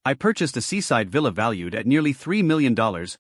I purchased a seaside villa valued at nearly $3 million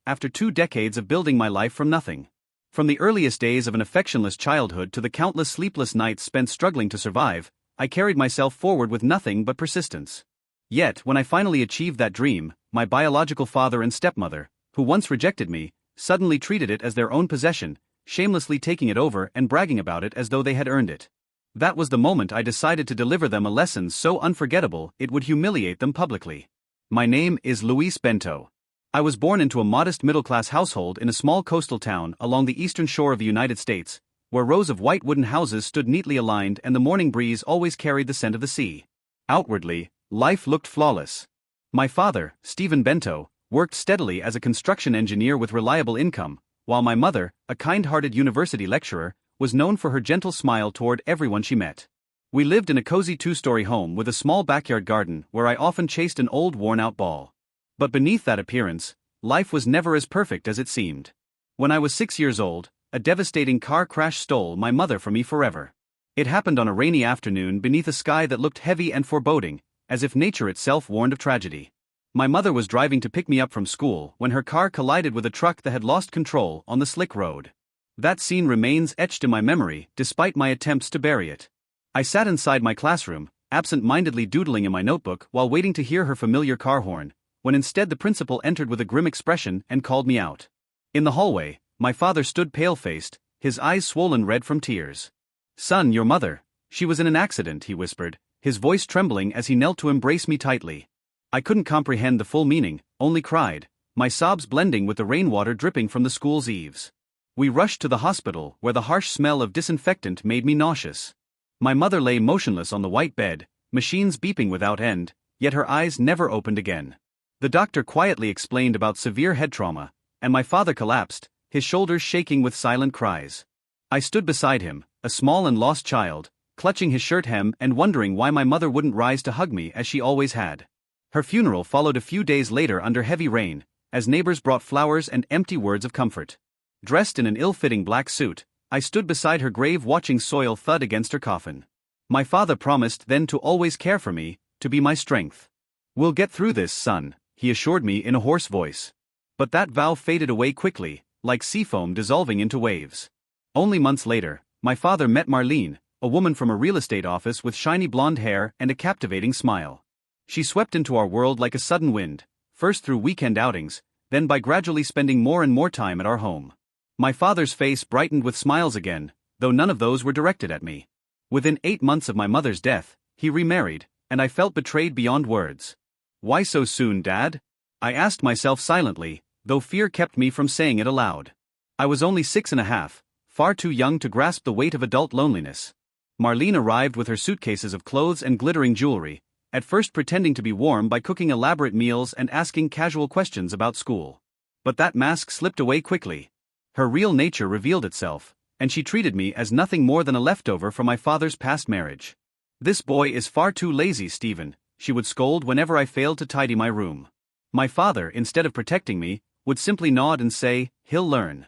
after 2 decades of building my life from nothing. From the earliest days of an affectionless childhood to the countless sleepless nights spent struggling to survive, I carried myself forward with nothing but persistence. Yet, when I finally achieved that dream, my biological father and stepmother, who once rejected me, suddenly treated it as their own possession, shamelessly taking it over and bragging about it as though they had earned it. That was the moment I decided to deliver them a lesson so unforgettable it would humiliate them publicly. My name is Luis Bento. I was born into a modest middle-class household in a small coastal town along the eastern shore of the United States, where rows of white wooden houses stood neatly aligned and the morning breeze always carried the scent of the sea. Outwardly, life looked flawless. My father, Stephen Bento, worked steadily as a construction engineer with reliable income, while my mother, a kind-hearted university lecturer, was known for her gentle smile toward everyone she met. We lived in a cozy 2-story home with a small backyard garden where I often chased an old worn-out ball. But beneath that appearance, life was never as perfect as it seemed. When I was 6 years old, a devastating car crash stole my mother from me forever. It happened on a rainy afternoon beneath a sky that looked heavy and foreboding, as if nature itself warned of tragedy. My mother was driving to pick me up from school when her car collided with a truck that had lost control on the slick road. That scene remains etched in my memory despite my attempts to bury it. I sat inside my classroom, absent-mindedly doodling in my notebook while waiting to hear her familiar car horn, when instead the principal entered with a grim expression and called me out. In the hallway, my father stood pale-faced, his eyes swollen red from tears. "Son, your mother. She was in an accident," he whispered, his voice trembling as he knelt to embrace me tightly. I couldn't comprehend the full meaning, only cried, my sobs blending with the rainwater dripping from the school's eaves. We rushed to the hospital where the harsh smell of disinfectant made me nauseous. My mother lay motionless on the white bed, machines beeping without end, yet her eyes never opened again. The doctor quietly explained about severe head trauma, and my father collapsed, his shoulders shaking with silent cries. I stood beside him, a small and lost child, clutching his shirt hem and wondering why my mother wouldn't rise to hug me as she always had. Her funeral followed a few days later under heavy rain, as neighbors brought flowers and empty words of comfort. Dressed in an ill-fitting black suit, I stood beside her grave watching soil thud against her coffin. My father promised then to always care for me, to be my strength. "We'll get through this, son," he assured me in a hoarse voice. But that vow faded away quickly, like seafoam dissolving into waves. Only months later, my father met Marlene, a woman from a real estate office with shiny blonde hair and a captivating smile. She swept into our world like a sudden wind, first through weekend outings, then by gradually spending more and more time at our home. My father's face brightened with smiles again, though none of those were directed at me. Within 8 months of my mother's death, he remarried, and I felt betrayed beyond words. "Why so soon, Dad?" I asked myself silently, though fear kept me from saying it aloud. I was only 6.5, far too young to grasp the weight of adult loneliness. Marlene arrived with her suitcases of clothes and glittering jewelry, at first pretending to be warm by cooking elaborate meals and asking casual questions about school. But that mask slipped away quickly. Her real nature revealed itself, and she treated me as nothing more than a leftover from my father's past marriage. "This boy is far too lazy, Stephen," she would scold whenever I failed to tidy my room. My father, instead of protecting me, would simply nod and say, "He'll learn."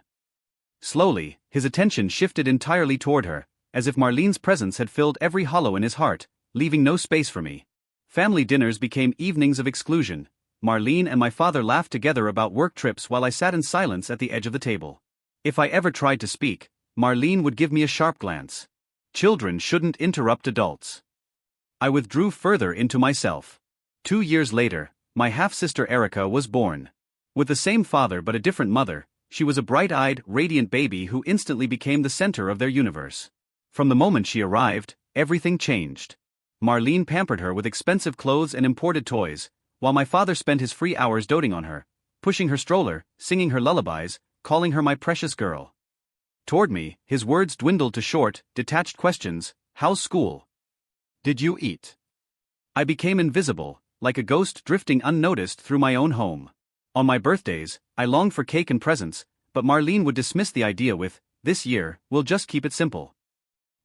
Slowly, his attention shifted entirely toward her, as if Marlene's presence had filled every hollow in his heart, leaving no space for me. Family dinners became evenings of exclusion. Marlene and my father laughed together about work trips while I sat in silence at the edge of the table. If I ever tried to speak, Marlene would give me a sharp glance. Children shouldn't interrupt adults. I withdrew further into myself. 2 years later, my half-sister Erica was born. With the same father but a different mother, she was a bright-eyed, radiant baby who instantly became the center of their universe. From the moment she arrived, everything changed. Marlene pampered her with expensive clothes and imported toys, while my father spent his free hours doting on her, pushing her stroller, singing her lullabies, calling her my precious girl. Toward me, his words dwindled to short, detached questions. "How's school? Did you eat?" I became invisible, like a ghost drifting unnoticed through my own home. On my birthdays, I longed for cake and presents, but Marlene would dismiss the idea with, "This year, we'll just keep it simple."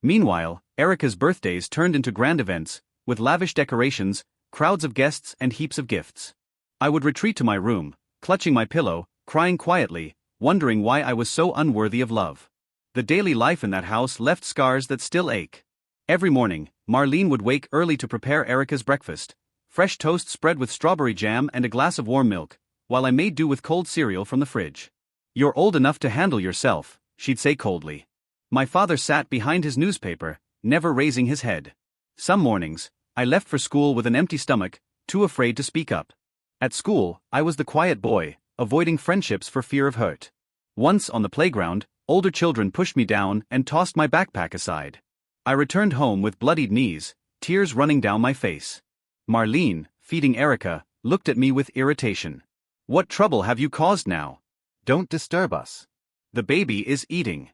Meanwhile, Erica's birthdays turned into grand events, with lavish decorations, crowds of guests and heaps of gifts. I would retreat to my room, clutching my pillow, crying quietly, wondering why I was so unworthy of love. The daily life in that house left scars that still ache. Every morning, Marlene would wake early to prepare Erica's breakfast, fresh toast spread with strawberry jam and a glass of warm milk, while I made do with cold cereal from the fridge. "You're old enough to handle yourself," she'd say coldly. My father sat behind his newspaper, never raising his head. Some mornings, I left for school with an empty stomach, too afraid to speak up. At school, I was the quiet boy, avoiding friendships for fear of hurt. Once on the playground, older children pushed me down and tossed my backpack aside. I returned home with bloodied knees, tears running down my face. Marlene, feeding Erica, looked at me with irritation. "What trouble have you caused now? Don't disturb us. The baby is eating."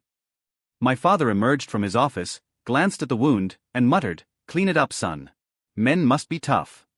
My father emerged from his office, glanced at the wound, and muttered, "Clean it up, son. Men must be tough."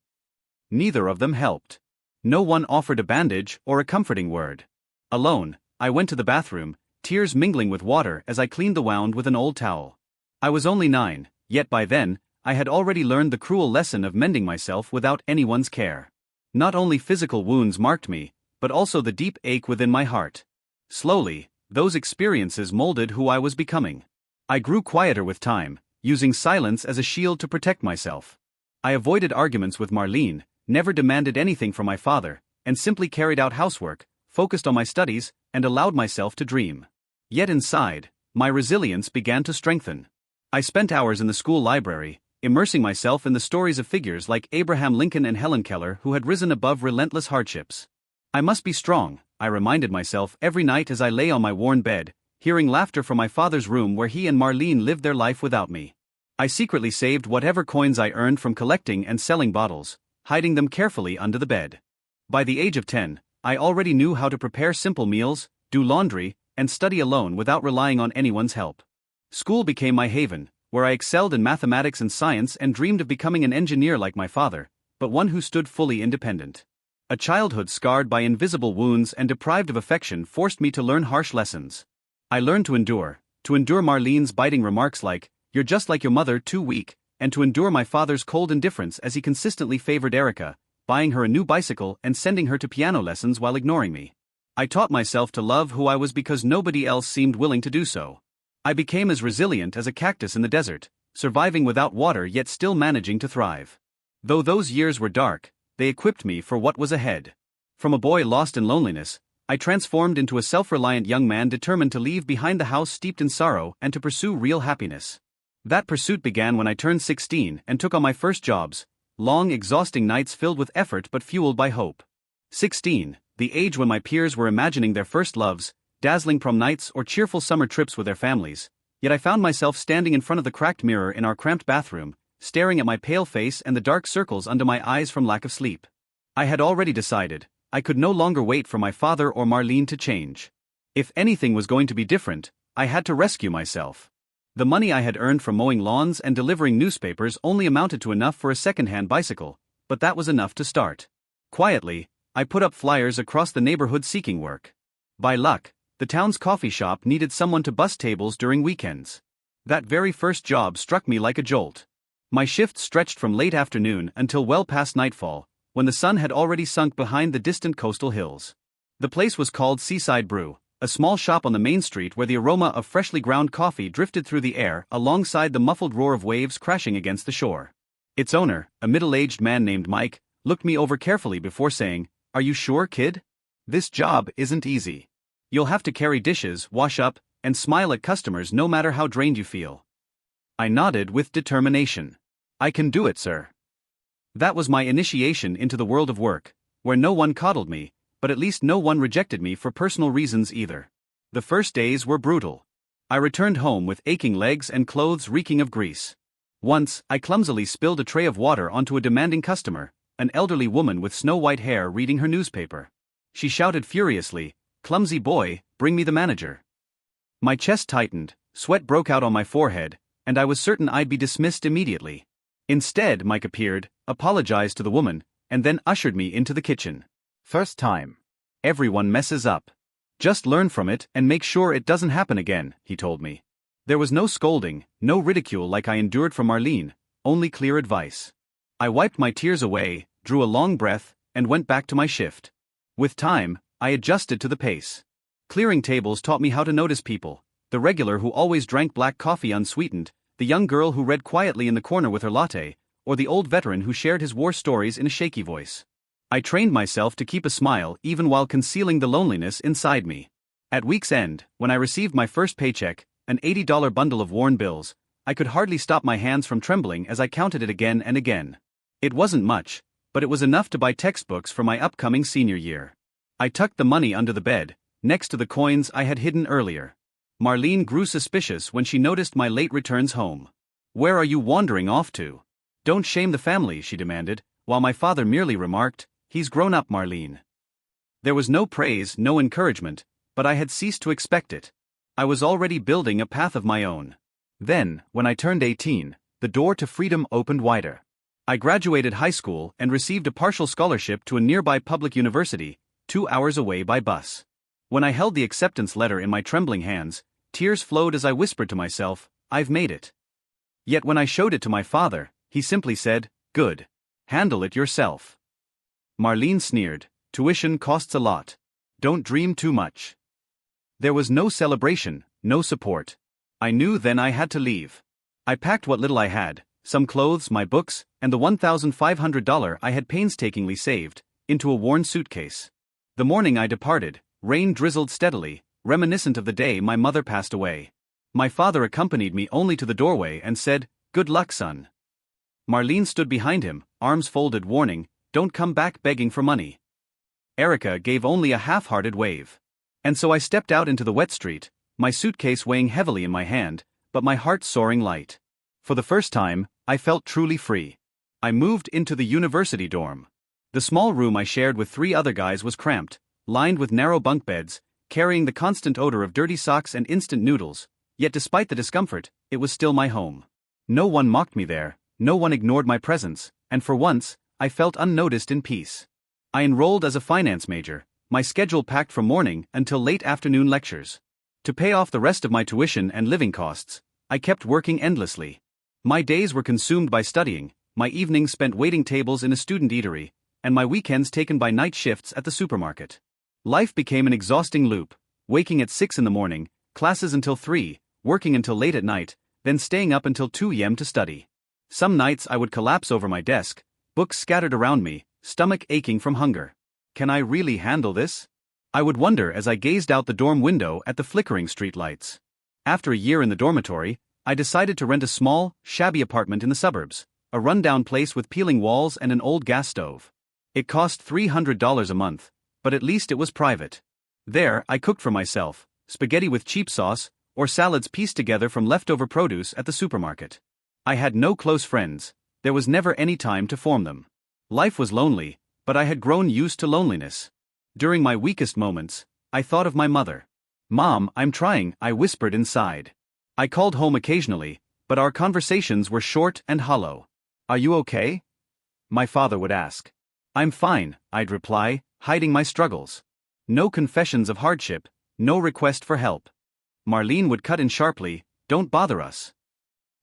Neither of them helped. No one offered a bandage or a comforting word. Alone, I went to the bathroom, tears mingling with water as I cleaned the wound with an old towel. I was only 9, yet by then, I had already learned the cruel lesson of mending myself without anyone's care. Not only physical wounds marked me, but also the deep ache within my heart. Slowly, those experiences molded who I was becoming. I grew quieter with time, using silence as a shield to protect myself. I avoided arguments with Marlene, never demanded anything from my father, and simply carried out housework, focused on my studies, and allowed myself to dream. Yet inside, my resilience began to strengthen. I spent hours in the school library, immersing myself in the stories of figures like Abraham Lincoln and Helen Keller who had risen above relentless hardships. I must be strong, I reminded myself every night as I lay on my worn bed, hearing laughter from my father's room where he and Marlene lived their life without me. I secretly saved whatever coins I earned from collecting and selling bottles, hiding them carefully under the bed. By the age of 10, I already knew how to prepare simple meals, do laundry, and study alone without relying on anyone's help. School became my haven, where I excelled in mathematics and science and dreamed of becoming an engineer like my father, but one who stood fully independent. A childhood scarred by invisible wounds and deprived of affection forced me to learn harsh lessons. I learned to endure Marlene's biting remarks like, "You're just like your mother, too weak," and to endure my father's cold indifference as he consistently favored Erica, buying her a new bicycle and sending her to piano lessons while ignoring me. I taught myself to love who I was because nobody else seemed willing to do so. I became as resilient as a cactus in the desert, surviving without water yet still managing to thrive. Though those years were dark, they equipped me for what was ahead. From a boy lost in loneliness, I transformed into a self-reliant young man determined to leave behind the house steeped in sorrow and to pursue real happiness. That pursuit began when I turned 16 and took on my first jobs, long exhausting nights filled with effort but fueled by hope. 16, the age when my peers were imagining their first loves, dazzling prom nights or cheerful summer trips with their families, yet I found myself standing in front of the cracked mirror in our cramped bathroom, staring at my pale face and the dark circles under my eyes from lack of sleep. I had already decided, I could no longer wait for my father or Marlene to change. If anything was going to be different, I had to rescue myself. The money I had earned from mowing lawns and delivering newspapers only amounted to enough for a second-hand bicycle, but that was enough to start. Quietly, I put up flyers across the neighborhood seeking work. By luck, the town's coffee shop needed someone to bus tables during weekends. That very first job struck me like a jolt. My shift stretched from late afternoon until well past nightfall, when the sun had already sunk behind the distant coastal hills. The place was called Seaside Brew, a small shop on the main street where the aroma of freshly ground coffee drifted through the air alongside the muffled roar of waves crashing against the shore. Its owner, a middle-aged man named Mike, looked me over carefully before saying, "Are you sure, kid? This job isn't easy. You'll have to carry dishes, wash up, and smile at customers no matter how drained you feel." I nodded with determination. "I can do it, sir." That was my initiation into the world of work, where no one coddled me, but at least no one rejected me for personal reasons either. The first days were brutal. I returned home with aching legs and clothes reeking of grease. Once, I clumsily spilled a tray of water onto a demanding customer, an elderly woman with snow-white hair reading her newspaper. She shouted furiously, "Clumsy boy, bring me the manager." My chest tightened, sweat broke out on my forehead, and I was certain I'd be dismissed immediately. Instead, Mike appeared, apologized to the woman, and then ushered me into the kitchen. "First time. Everyone messes up. Just learn from it and make sure it doesn't happen again," he told me. There was no scolding, no ridicule like I endured from Marlene, only clear advice. I wiped my tears away, drew a long breath, and went back to my shift. With time, I adjusted to the pace. Clearing tables taught me how to notice people, the regular who always drank black coffee unsweetened, the young girl who read quietly in the corner with her latte, or the old veteran who shared his war stories in a shaky voice. I trained myself to keep a smile even while concealing the loneliness inside me. At week's end, when I received my first paycheck, an $80 bundle of worn bills, I could hardly stop my hands from trembling as I counted it again and again. It wasn't much, but it was enough to buy textbooks for my upcoming senior year. I tucked the money under the bed, next to the coins I had hidden earlier. Marlene grew suspicious when she noticed my late returns home. "Where are you wandering off to? Don't shame the family," she demanded, while my father merely remarked, "He's grown up, Marlene." There was no praise, no encouragement, but I had ceased to expect it. I was already building a path of my own. Then, when I turned 18, the door to freedom opened wider. I graduated high school and received a partial scholarship to a nearby public university, 2 hours away by bus. When I held the acceptance letter in my trembling hands, tears flowed as I whispered to myself, "I've made it." Yet when I showed it to my father, he simply said, "Good. Handle it yourself." Marlene sneered, "Tuition costs a lot. Don't dream too much." There was no celebration, no support. I knew then I had to leave. I packed what little I had, some clothes, my books, and the $1,500 I had painstakingly saved, into a worn suitcase. The morning I departed, rain drizzled steadily, reminiscent of the day my mother passed away. My father accompanied me only to the doorway and said, "Good luck, son." Marlene stood behind him, arms folded, warning, "Don't come back begging for money." Erica gave only a half-hearted wave. And so I stepped out into the wet street, my suitcase weighing heavily in my hand, but my heart soaring light. For the first time, I felt truly free. I moved into the university dorm. The small room I shared with 3 other guys was cramped, lined with narrow bunk beds, carrying the constant odor of dirty socks and instant noodles, yet despite the discomfort, it was still my home. No one mocked me there, no one ignored my presence, and for once, I felt unnoticed in peace. I enrolled as a finance major, my schedule packed from morning until late afternoon lectures. To pay off the rest of my tuition and living costs, I kept working endlessly. My days were consumed by studying, my evenings spent waiting tables in a student eatery, and my weekends taken by night shifts at the supermarket. Life became an exhausting loop, waking at 6 in the morning, classes until 3, working until late at night, then staying up until 2 a.m. to study. Some nights I would collapse over my desk, books scattered around me, stomach aching from hunger. Can I really handle this? I would wonder as I gazed out the dorm window at the flickering streetlights. After a year in the dormitory, I decided to rent a small, shabby apartment in the suburbs, a rundown place with peeling walls and an old gas stove. It cost $300 a month, but at least it was private. There, I cooked for myself, spaghetti with cheap sauce, or salads pieced together from leftover produce at the supermarket. I had no close friends, there was never any time to form them. Life was lonely, but I had grown used to loneliness. During my weakest moments, I thought of my mother. "Mom, I'm trying," I whispered inside. I called home occasionally, but our conversations were short and hollow. "Are you okay?" my father would ask. "I'm fine," I'd reply, hiding my struggles. No confessions of hardship, no request for help. Marlene would cut in sharply, "Don't bother us."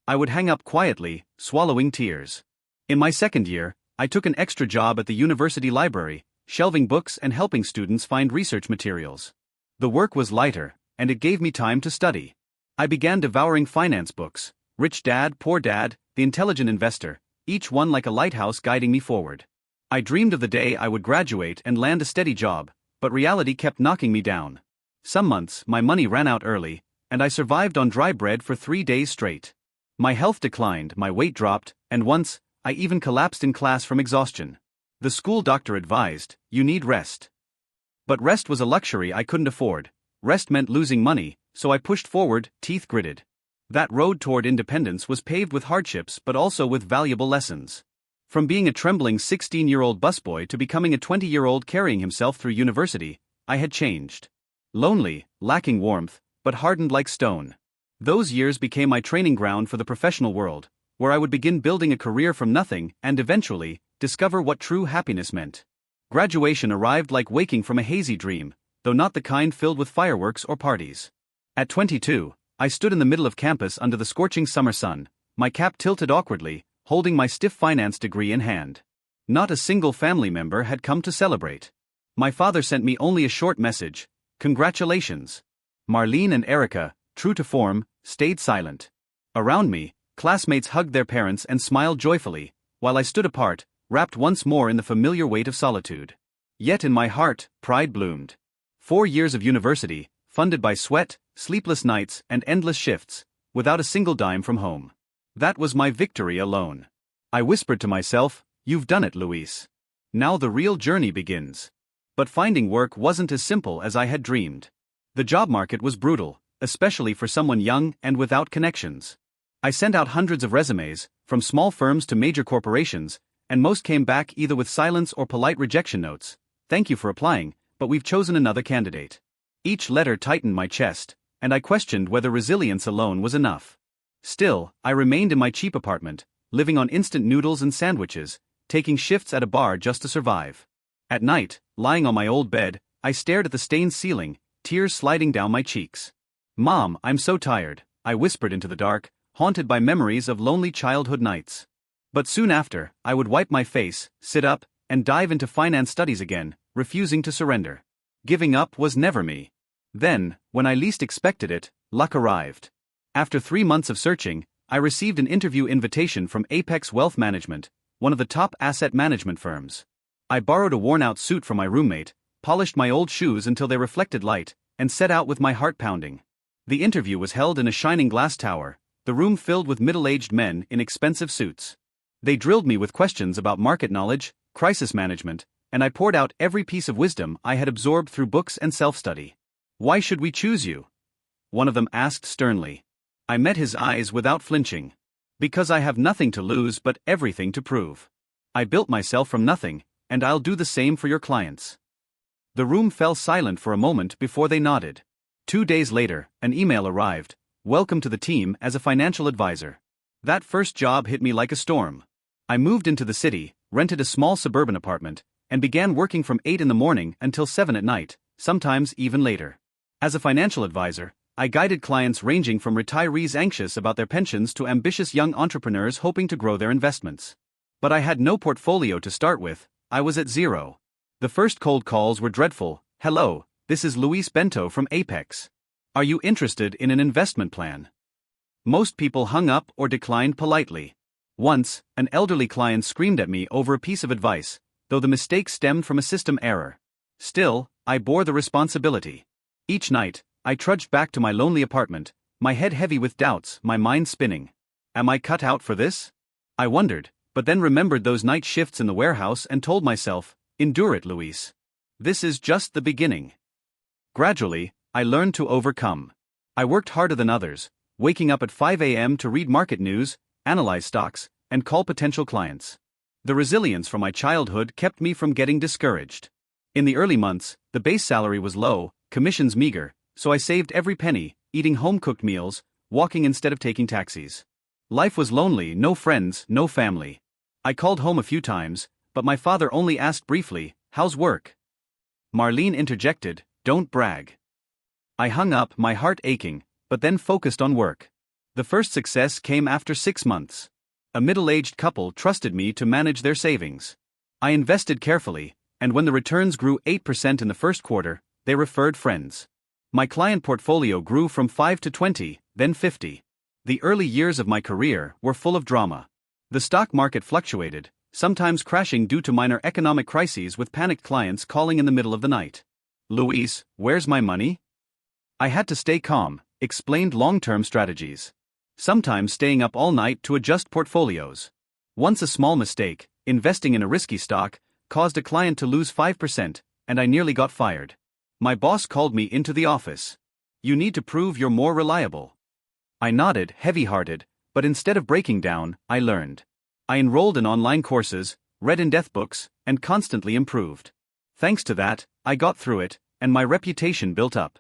I would hang up quietly, swallowing tears. In my second year, I took an extra job at the university library, shelving books and helping students find research materials. The work was lighter, and it gave me time to study. I began devouring finance books, Rich Dad, Poor Dad, The Intelligent Investor, each one like a lighthouse guiding me forward. I dreamed of the day I would graduate and land a steady job, but reality kept knocking me down. Some months, my money ran out early, and I survived on dry bread for 3 days straight. My health declined, my weight dropped, and once, I even collapsed in class from exhaustion. The school doctor advised, "You need rest." But rest was a luxury I couldn't afford. Rest meant losing money, so I pushed forward, teeth gritted. That road toward independence was paved with hardships but also with valuable lessons. From being a trembling 16-year-old busboy to becoming a 20-year-old carrying himself through university, I had changed. Lonely, lacking warmth, but hardened like stone. Those years became my training ground for the professional world, where I would begin building a career from nothing and eventually discover what true happiness meant. Graduation arrived like waking from a hazy dream, though not the kind filled with fireworks or parties. At 22, I stood in the middle of campus under the scorching summer sun, my cap tilted awkwardly, holding my stiff finance degree in hand. Not a single family member had come to celebrate. My father sent me only a short message, "Congratulations." Marlene and Erica, true to form, stayed silent. Around me, classmates hugged their parents and smiled joyfully, while I stood apart, wrapped once more in the familiar weight of solitude. Yet in my heart, pride bloomed. 4 years of university, funded by sweat, sleepless nights, and endless shifts, without a single dime from home. That was my victory alone. I whispered to myself, "You've done it, Luis. Now the real journey begins." But finding work wasn't as simple as I had dreamed. The job market was brutal, especially for someone young and without connections. I sent out hundreds of resumes, from small firms to major corporations, and most came back either with silence or polite rejection notes. "Thank you for applying, but we've chosen another candidate." Each letter tightened my chest, and I questioned whether resilience alone was enough. Still, I remained in my cheap apartment, living on instant noodles and sandwiches, taking shifts at a bar just to survive. At night, lying on my old bed, I stared at the stained ceiling, tears sliding down my cheeks. "Mom, I'm so tired," I whispered into the dark, haunted by memories of lonely childhood nights. But soon after, I would wipe my face, sit up, and dive into finance studies again, refusing to surrender. Giving up was never me. Then, when I least expected it, luck arrived. After 3 months of searching, I received an interview invitation from Apex Wealth Management, one of the top asset management firms. I borrowed a worn-out suit from my roommate, polished my old shoes until they reflected light, and set out with my heart pounding. The interview was held in a shining glass tower, the room filled with middle-aged men in expensive suits. They drilled me with questions about market knowledge, crisis management, and I poured out every piece of wisdom I had absorbed through books and self-study. "Why should we choose you?" one of them asked sternly. I met his eyes without flinching. "Because I have nothing to lose but everything to prove. I built myself from nothing, and I'll do the same for your clients." The room fell silent for a moment before they nodded. 2 days later, an email arrived. "Welcome to the team as a financial advisor." That first job hit me like a storm. I moved into the city, rented a small suburban apartment, and began working from 8 in the morning until 7 at night, sometimes even later. As a financial advisor, I guided clients ranging from retirees anxious about their pensions to ambitious young entrepreneurs hoping to grow their investments. But I had no portfolio to start with. I was at zero. The first cold calls were dreadful. "Hello, this is Luis Bento from Apex. Are you interested in an investment plan?" Most people hung up or declined politely. Once, an elderly client screamed at me over a piece of advice, though the mistake stemmed from a system error. Still, I bore the responsibility. Each night, I trudged back to my lonely apartment, my head heavy with doubts, my mind spinning. Am I cut out for this? I wondered, but then remembered those night shifts in the warehouse and told myself, "Endure it, Luis. This is just the beginning." Gradually, I learned to overcome. I worked harder than others, waking up at 5 a.m. to read market news, analyze stocks, and call potential clients. The resilience from my childhood kept me from getting discouraged. In the early months, the base salary was low, commissions meager, so I saved every penny, eating home-cooked meals, walking instead of taking taxis. Life was lonely, no friends, no family. I called home a few times, but my father only asked briefly, "How's work?" Marlene interjected, "Don't brag." I hung up, my heart aching, but then focused on work. The first success came after 6 months. A middle-aged couple trusted me to manage their savings. I invested carefully, and when the returns grew 8% in the first quarter, they referred friends. My client portfolio grew from 5 to 20, then 50. The early years of my career were full of drama. The stock market fluctuated, sometimes crashing due to minor economic crises with panicked clients calling in the middle of the night. "Luis, where's my money?" I had to stay calm, explained long-term strategies. Sometimes staying up all night to adjust portfolios. Once a small mistake, investing in a risky stock, caused a client to lose 5%, and I nearly got fired. My boss called me into the office. "You need to prove you're more reliable." I nodded, heavy-hearted, but instead of breaking down, I learned. I enrolled in online courses, read in-depth books, and constantly improved. Thanks to that, I got through it, and my reputation built up.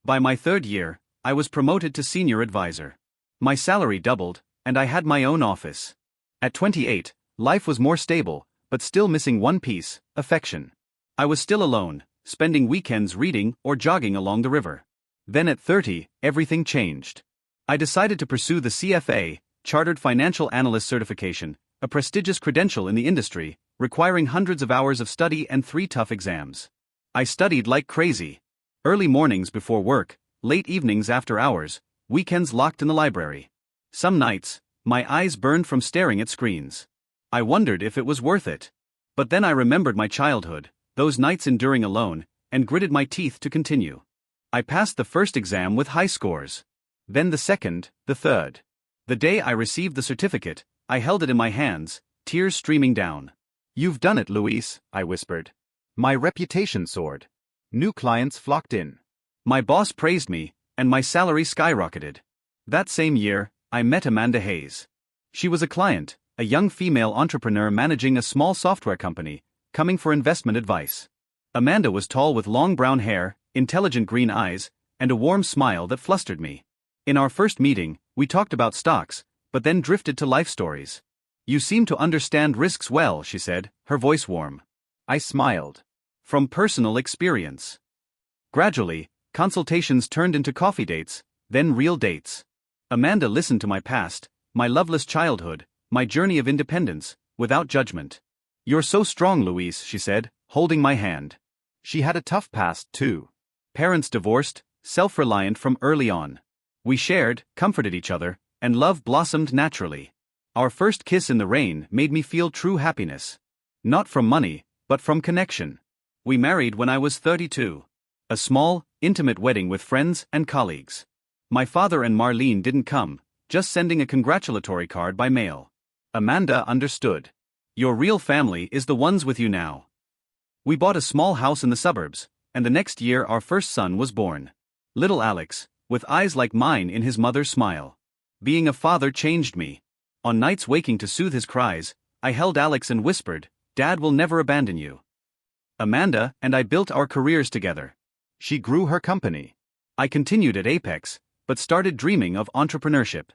By my 3rd year, I was promoted to senior advisor. My salary doubled, and I had my own office. At 28, life was more stable, but still missing one piece: affection. I was still alone, spending weekends reading or jogging along the river. Then at 30, everything changed. I decided to pursue the CFA, Chartered Financial Analyst certification, a prestigious credential in the industry, requiring hundreds of hours of study and 3 tough exams. I studied like crazy. Early mornings before work, late evenings after hours, weekends locked in the library. Some nights, my eyes burned from staring at screens. I wondered if it was worth it. But then I remembered my childhood, those nights enduring alone, and gritted my teeth to continue. I passed the first exam with high scores. Then the second, the third. The day I received the certificate, I held it in my hands, tears streaming down. "You've done it, Luis," I whispered. My reputation soared. New clients flocked in. My boss praised me, and my salary skyrocketed. That same year, I met Amanda Hayes. She was a client, a young female entrepreneur managing a small software company, coming for investment advice. Amanda was tall with long brown hair, intelligent green eyes, and a warm smile that flustered me. In our first meeting, we talked about stocks, but then drifted to life stories. "You seem to understand risks well," she said, her voice warm. I smiled. "From personal experience." Gradually, consultations turned into coffee dates, then real dates. Amanda listened to my past, my loveless childhood, my journey of independence, without judgment. "You're so strong, Luis," she said, holding my hand. She had a tough past, too. Parents divorced, self-reliant from early on. We shared, comforted each other, and love blossomed naturally. Our first kiss in the rain made me feel true happiness. Not from money, but from connection. We married when I was 32. A small, intimate wedding with friends and colleagues. My father and Marlene didn't come, just sending a congratulatory card by mail. Amanda understood. "Your real family is the ones with you now." We bought a small house in the suburbs, and the next year our first son was born. Little Alex, with eyes like mine in his mother's smile. Being a father changed me. On nights waking to soothe his cries, I held Alex and whispered, "Dad will never abandon you." Amanda and I built our careers together. She grew her company. I continued at Apex, but started dreaming of entrepreneurship.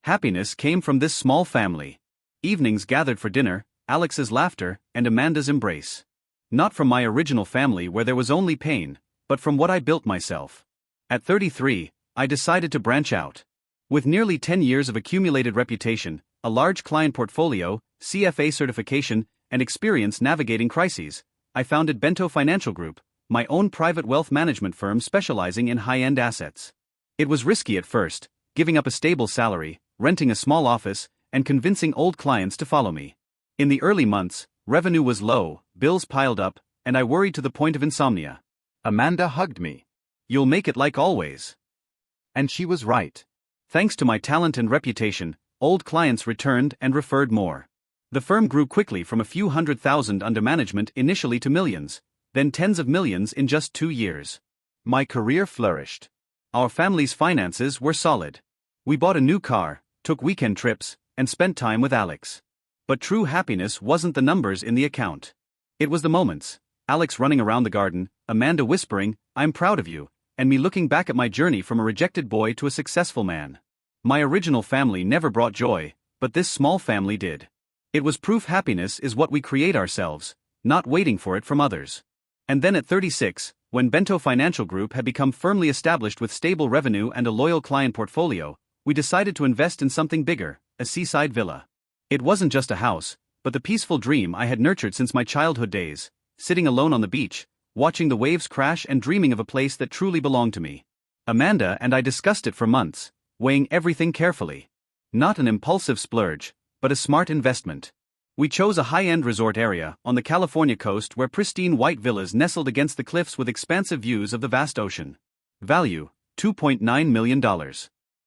Happiness came from this small family. Evenings gathered for dinner, Alex's laughter, and Amanda's embrace. Not from my original family where there was only pain, but from what I built myself. At 33, I decided to branch out. With nearly 10 years of accumulated reputation, a large client portfolio, CFA certification, and experience navigating crises, I founded Bento Financial Group, my own private wealth management firm specializing in high-end assets. It was risky at first, giving up a stable salary, renting a small office, and convincing old clients to follow me. In the early months, revenue was low, bills piled up, and I worried to the point of insomnia. Amanda hugged me. "You'll make it like always." And she was right. Thanks to my talent and reputation, old clients returned and referred more. The firm grew quickly from a few $100,000 under management initially to millions, then tens of millions in just 2 years. My career flourished. Our family's finances were solid. We bought a new car, took weekend trips, and spent time with Alex. But true happiness wasn't the numbers in the account. It was the moments. Alex running around the garden, Amanda whispering, "I'm proud of you," and me looking back at my journey from a rejected boy to a successful man. My original family never brought joy, but this small family did. It was proof happiness is what we create ourselves, not waiting for it from others. And then at 36, when Bento Financial Group had become firmly established with stable revenue and a loyal client portfolio, we decided to invest in something bigger, a seaside villa. It wasn't just a house, but the peaceful dream I had nurtured since my childhood days, sitting alone on the beach, watching the waves crash and dreaming of a place that truly belonged to me. Amanda and I discussed it for months, weighing everything carefully. Not an impulsive splurge, but a smart investment. We chose a high-end resort area on the California coast where pristine white villas nestled against the cliffs with expansive views of the vast ocean. Value, $2.9 million.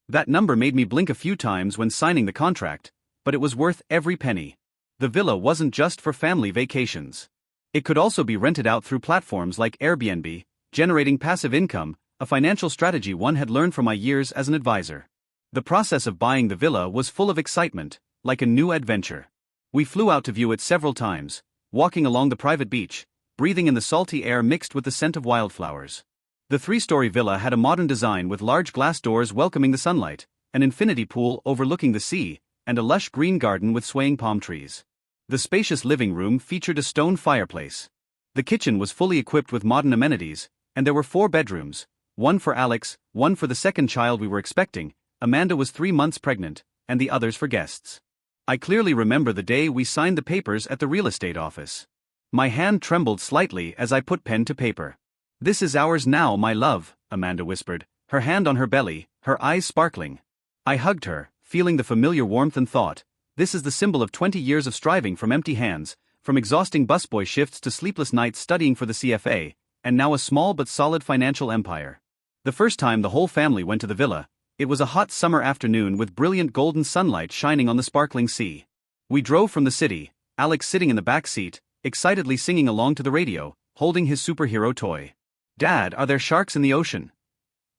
That number made me blink a few times when signing the contract, but it was worth every penny. The villa wasn't just for family vacations. It could also be rented out through platforms like Airbnb, generating passive income, a financial strategy one had learned from my years as an advisor. The process of buying the villa was full of excitement, like a new adventure. We flew out to view it several times, walking along the private beach, breathing in the salty air mixed with the scent of wildflowers. The 3-story villa had a modern design with large glass doors welcoming the sunlight, an infinity pool overlooking the sea, and a lush green garden with swaying palm trees. The spacious living room featured a stone fireplace. The kitchen was fully equipped with modern amenities, and there were 4 bedrooms, one for Alex, one for the second child we were expecting. Amanda was 3 months pregnant, and the others for guests. I clearly remember the day we signed the papers at the real estate office. My hand trembled slightly as I put pen to paper. "This is ours now, my love," Amanda whispered, her hand on her belly, her eyes sparkling. I hugged her, feeling the familiar warmth and thought, This is the symbol of 20 years of striving from empty hands, from exhausting busboy shifts to sleepless nights studying for the CFA, and now a small but solid financial empire. The first time the whole family went to the villa, it was a hot summer afternoon with brilliant golden sunlight shining on the sparkling sea. We drove from the city, Alex sitting in the back seat, excitedly singing along to the radio, holding his superhero toy. "Dad, are there sharks in the ocean?"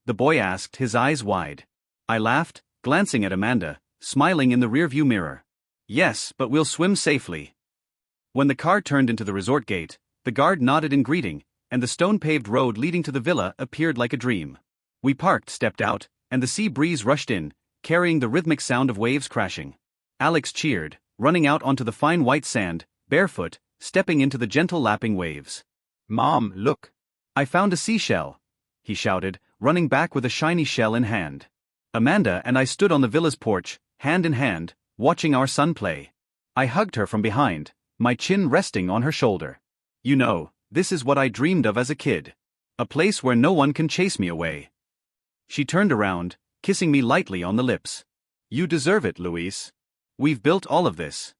the boy asked, his eyes wide. I laughed, glancing at Amanda, smiling in the rearview mirror. "Yes, but we'll swim safely." When the car turned into the resort gate, the guard nodded in greeting, and the stone-paved road leading to the villa appeared like a dream. We parked, stepped out, and the sea breeze rushed in, carrying the rhythmic sound of waves crashing. Alex cheered, running out onto the fine white sand, barefoot, stepping into the gentle lapping waves. "Mom, look." "I found a seashell," he shouted, running back with a shiny shell in hand. Amanda and I stood on the villa's porch, hand in hand, watching our son play. I hugged her from behind, my chin resting on her shoulder. "You know, this is what I dreamed of as a kid. A place where no one can chase me away." She turned around, kissing me lightly on the lips. "You deserve it, Luis. We've built all of this."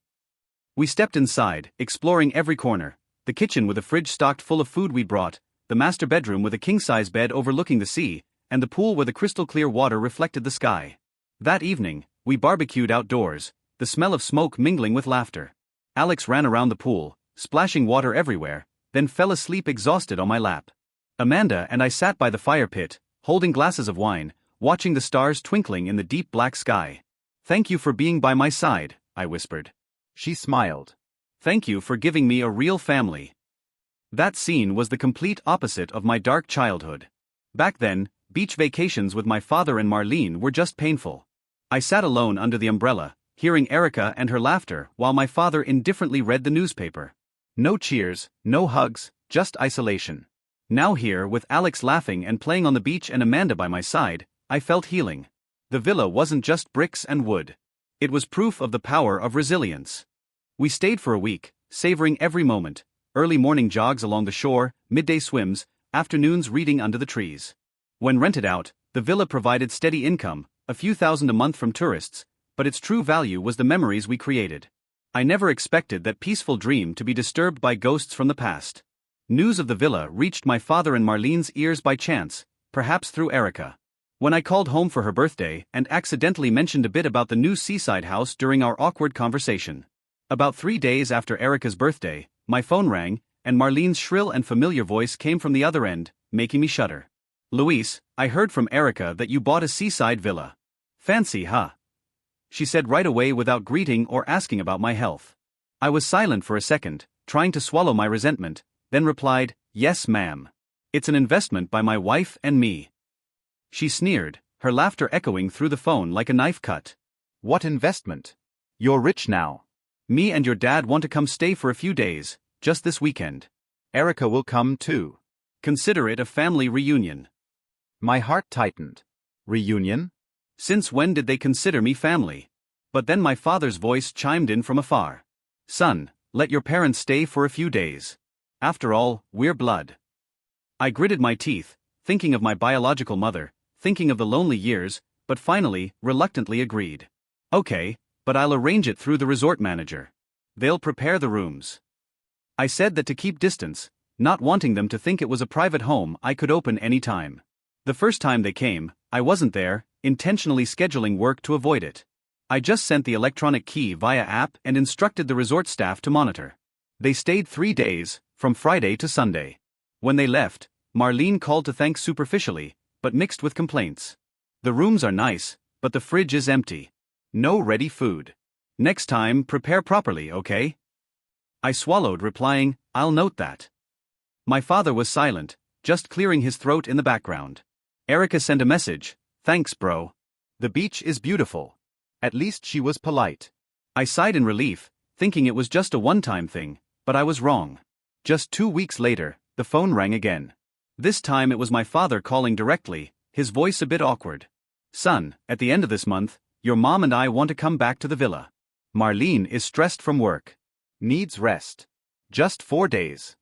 We stepped inside, exploring every corner, the kitchen with a fridge stocked full of food we'd brought, the master bedroom with a king-size bed overlooking the sea, and the pool where the crystal-clear water reflected the sky. That evening, we barbecued outdoors, the smell of smoke mingling with laughter. Alex ran around the pool, splashing water everywhere, then fell asleep exhausted on my lap. Amanda and I sat by the fire pit, holding glasses of wine, watching the stars twinkling in the deep black sky. "Thank you for being by my side," I whispered. She smiled. "Thank you for giving me a real family." That scene was the complete opposite of my dark childhood. Back then, beach vacations with my father and Marlene were just painful. I sat alone under the umbrella, hearing Erica and her laughter while my father indifferently read the newspaper. No cheers, no hugs, just isolation. Now here, with Alex laughing and playing on the beach and Amanda by my side, I felt healing. The villa wasn't just bricks and wood. It was proof of the power of resilience. We stayed for a week, savoring every moment, early morning jogs along the shore, midday swims, afternoons reading under the trees. When rented out, the villa provided steady income, a few thousand a month from tourists, but its true value was the memories we created. I never expected that peaceful dream to be disturbed by ghosts from the past. News of the villa reached my father and Marlene's ears by chance, perhaps through Erica. When I called home for her birthday and accidentally mentioned a bit about the new seaside house during our awkward conversation. About 3 days after Erica's birthday, my phone rang, and Marlene's shrill and familiar voice came from the other end, making me shudder. "Luis, I heard from Erica that you bought a seaside villa. Fancy, huh?" she said right away without greeting or asking about my health. I was silent for a second, trying to swallow my resentment, then replied, "Yes, ma'am. It's an investment by my wife and me." She sneered, her laughter echoing through the phone like a knife cut. "What investment? You're rich now." "Me and your dad want to come stay for a few days, just this weekend. Erica will come too. Consider it a family reunion." My heart tightened. Reunion? Since when did they consider me family? But then my father's voice chimed in from afar. "Son, let your parents stay for a few days. After all, we're blood." I gritted my teeth, thinking of my biological mother, thinking of the lonely years, but finally, reluctantly agreed. "Okay, but I'll arrange it through the resort manager. They'll prepare the rooms." I said that to keep distance, not wanting them to think it was a private home I could open any time. The first time they came, I wasn't there, intentionally scheduling work to avoid it. I just sent the electronic key via app and instructed the resort staff to monitor. They stayed 3 days, from Friday to Sunday. When they left, Marlene called to thank superficially, but mixed with complaints. "The rooms are nice, but the fridge is empty. No ready food. Next time, prepare properly, okay?" I swallowed, replying, "I'll note that." My father was silent, just clearing his throat in the background. Erica sent a message, "Thanks, bro. The beach is beautiful." At least she was polite. I sighed in relief, thinking it was just a one-time thing, but I was wrong. Just 2 weeks later, the phone rang again. This time it was my father calling directly, his voice a bit awkward. "Son, at the end of this month, your mom and I want to come back to the villa. Marlene is stressed from work. Needs rest. Just 4 days."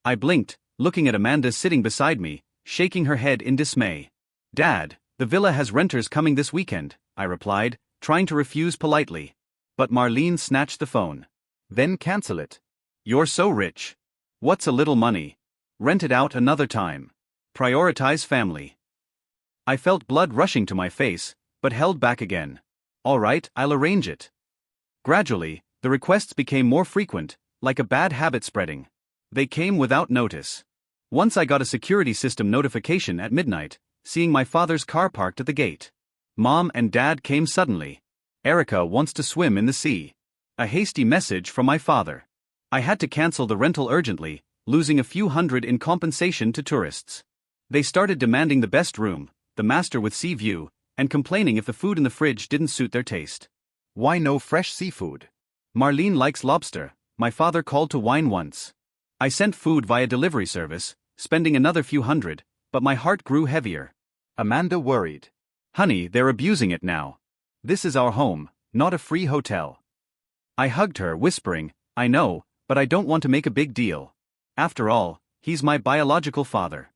I blinked, looking at Amanda sitting beside me, shaking her head in dismay. "Dad, the villa has renters coming this weekend," I replied, trying to refuse politely. But Marlene snatched the phone. Then cancel it. You're so rich. What's a little money? Rent it out another time. Prioritize family. I felt blood rushing to my face, but held back again. All right, I'll arrange it. Gradually, the requests became more frequent, like a bad habit spreading. They came without notice. Once I got a security system notification at midnight, seeing my father's car parked at the gate. Mom and Dad came suddenly. Erica wants to swim in the sea. A hasty message from my father. I had to cancel the rental urgently, losing a few hundred in compensation to tourists. They started demanding the best room, the master with sea view, and complaining if the food in the fridge didn't suit their taste. Why no fresh seafood? Marlene likes lobster, my father called to whine once. I sent food via delivery service, spending another few hundred, but my heart grew heavier. Amanda worried. Honey, they're abusing it now. This is our home, not a free hotel. I hugged her, whispering, I know, but I don't want to make a big deal. After all, he's my biological father.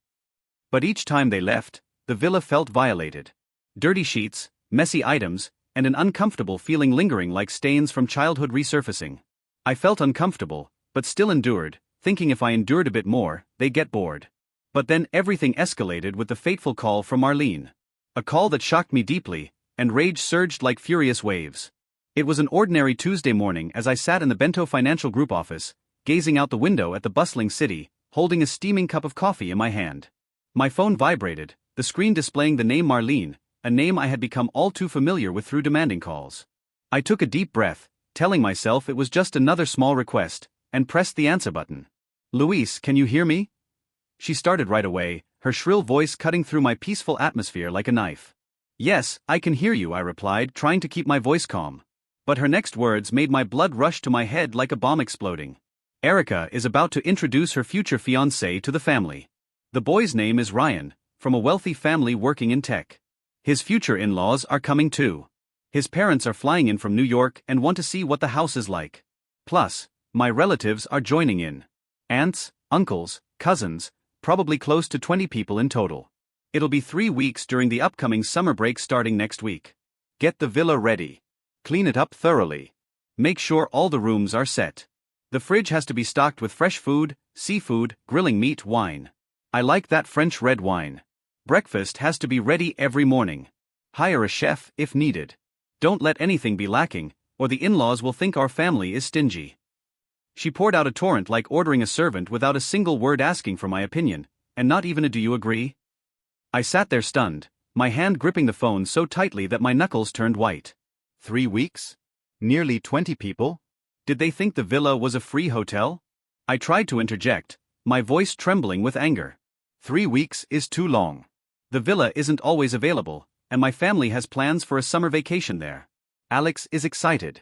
But each time they left, the villa felt violated. Dirty sheets, messy items, and an uncomfortable feeling lingering like stains from childhood resurfacing. I felt uncomfortable, but still endured, thinking if I endured a bit more, they'd get bored. But then everything escalated with the fateful call from Marlene. A call that shocked me deeply, and rage surged like furious waves. It was an ordinary Tuesday morning as I sat in the Bento Financial Group office, gazing out the window at the bustling city, holding a steaming cup of coffee in my hand. My phone vibrated, the screen displaying the name Marlene, a name I had become all too familiar with through demanding calls. I took a deep breath, telling myself it was just another small request, and pressed the answer button. Luis, can you hear me? She started right away, her shrill voice cutting through my peaceful atmosphere like a knife. Yes, I can hear you, I replied, trying to keep my voice calm. But her next words made my blood rush to my head like a bomb exploding. Erica is about to introduce her future fiancé to the family. The boy's name is Ryan, from a wealthy family working in tech. His future in-laws are coming too. His parents are flying in from New York and want to see what the house is like. Plus, my relatives are joining in. Aunts, uncles, cousins, probably close to 20 people in total. It'll be 3 weeks during the upcoming summer break starting next week. Get the villa ready. Clean it up thoroughly. Make sure all the rooms are set. The fridge has to be stocked with fresh food, seafood, grilling meat, wine. I like that French red wine. Breakfast has to be ready every morning. Hire a chef if needed. Don't let anything be lacking, or the in-laws will think our family is stingy. She poured out a torrent like ordering a servant without a single word asking for my opinion, and not even a do you agree? I sat there stunned, my hand gripping the phone so tightly that my knuckles turned white. 3 weeks? Nearly 20 people? Did they think the villa was a free hotel? I tried to interject, my voice trembling with anger. 3 weeks is too long. The villa isn't always available, and my family has plans for a summer vacation there. Alex is excited.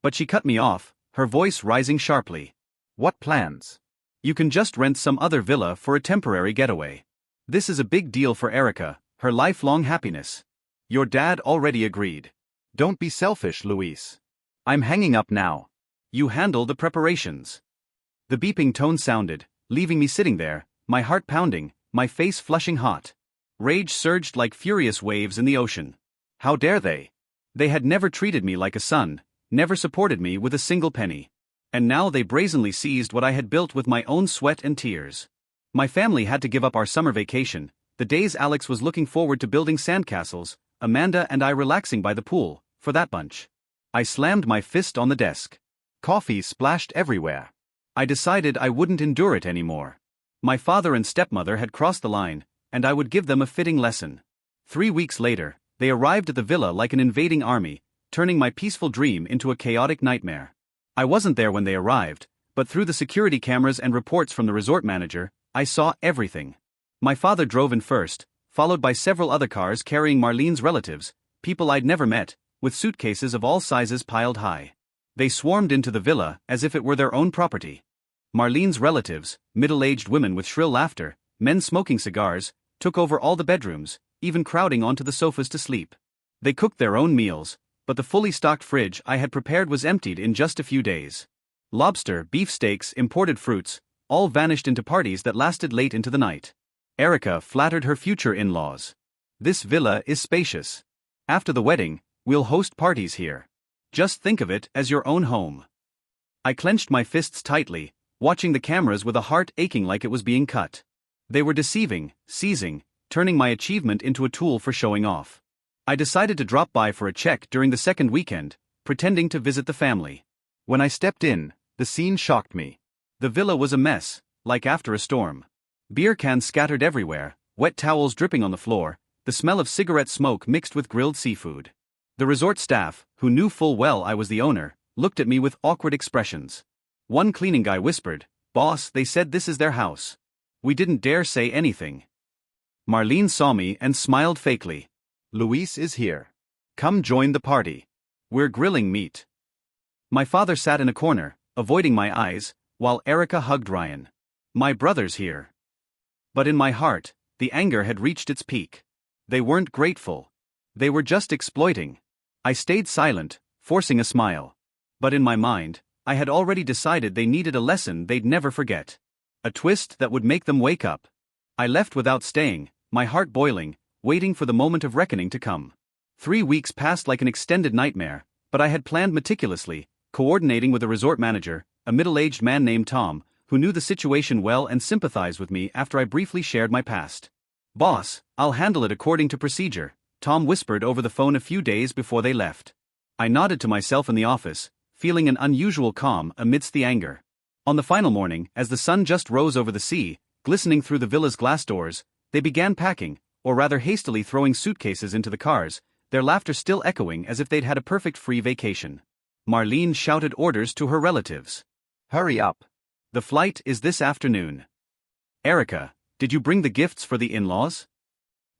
But she cut me off, her voice rising sharply. What plans? You can just rent some other villa for a temporary getaway. This is a big deal for Erica, her lifelong happiness. Your dad already agreed. Don't be selfish, Luis. I'm hanging up now. You handle the preparations. The beeping tone sounded, leaving me sitting there, my heart pounding, my face flushing hot. Rage surged like furious waves in the ocean. How dare they? They had never treated me like a son, never supported me with a single penny. And now they brazenly seized what I had built with my own sweat and tears. My family had to give up our summer vacation, the days Alex was looking forward to building sandcastles, Amanda and I relaxing by the pool, for that bunch. I slammed my fist on the desk. Coffee splashed everywhere. I decided I wouldn't endure it anymore. My father and stepmother had crossed the line, and I would give them a fitting lesson. 3 weeks later, they arrived at the villa like an invading army, turning my peaceful dream into a chaotic nightmare. I wasn't there when they arrived, but through the security cameras and reports from the resort manager, I saw everything. My father drove in first, followed by several other cars carrying Marlene's relatives, people I'd never met, with suitcases of all sizes piled high. They swarmed into the villa as if it were their own property. Marlene's relatives, middle-aged women with shrill laughter, men smoking cigars, took over all the bedrooms, even crowding onto the sofas to sleep. They cooked their own meals, but the fully stocked fridge I had prepared was emptied in just a few days. Lobster, beefsteaks, imported fruits, all vanished into parties that lasted late into the night. Erica flattered her future in-laws. This villa is spacious. After the wedding, we'll host parties here. Just think of it as your own home. I clenched my fists tightly, watching the cameras with a heart aching like it was being cut. They were deceiving, seizing, turning my achievement into a tool for showing off. I decided to drop by for a check during the second weekend, pretending to visit the family. When I stepped in, the scene shocked me. The villa was a mess, like after a storm. Beer cans scattered everywhere, wet towels dripping on the floor, the smell of cigarette smoke mixed with grilled seafood. The resort staff, who knew full well I was the owner, looked at me with awkward expressions. One cleaning guy whispered, "Boss, they said this is their house." We didn't dare say anything. Marlene saw me and smiled fakely. "Luis is here. Come join the party. We're grilling meat." My father sat in a corner, avoiding my eyes, while Erica hugged Ryan. "My brother's here." But in my heart, the anger had reached its peak. They weren't grateful. They were just exploiting. I stayed silent, forcing a smile. But in my mind, I had already decided they needed a lesson they'd never forget. A twist that would make them wake up. I left without staying, my heart boiling, waiting for the moment of reckoning to come. 3 weeks passed like an extended nightmare, but I had planned meticulously, coordinating with a resort manager, a middle-aged man named Tom, who knew the situation well and sympathized with me after I briefly shared my past. "Boss, I'll handle it according to procedure," Tom whispered over the phone a few days before they left. I nodded to myself in the office, feeling an unusual calm amidst the anger. On the final morning, as the sun just rose over the sea, glistening through the villa's glass doors, they began packing, or rather hastily throwing suitcases into the cars, their laughter still echoing as if they'd had a perfect free vacation. Marlene shouted orders to her relatives. "Hurry up. The flight is this afternoon." "Erica, did you bring the gifts for the in-laws?"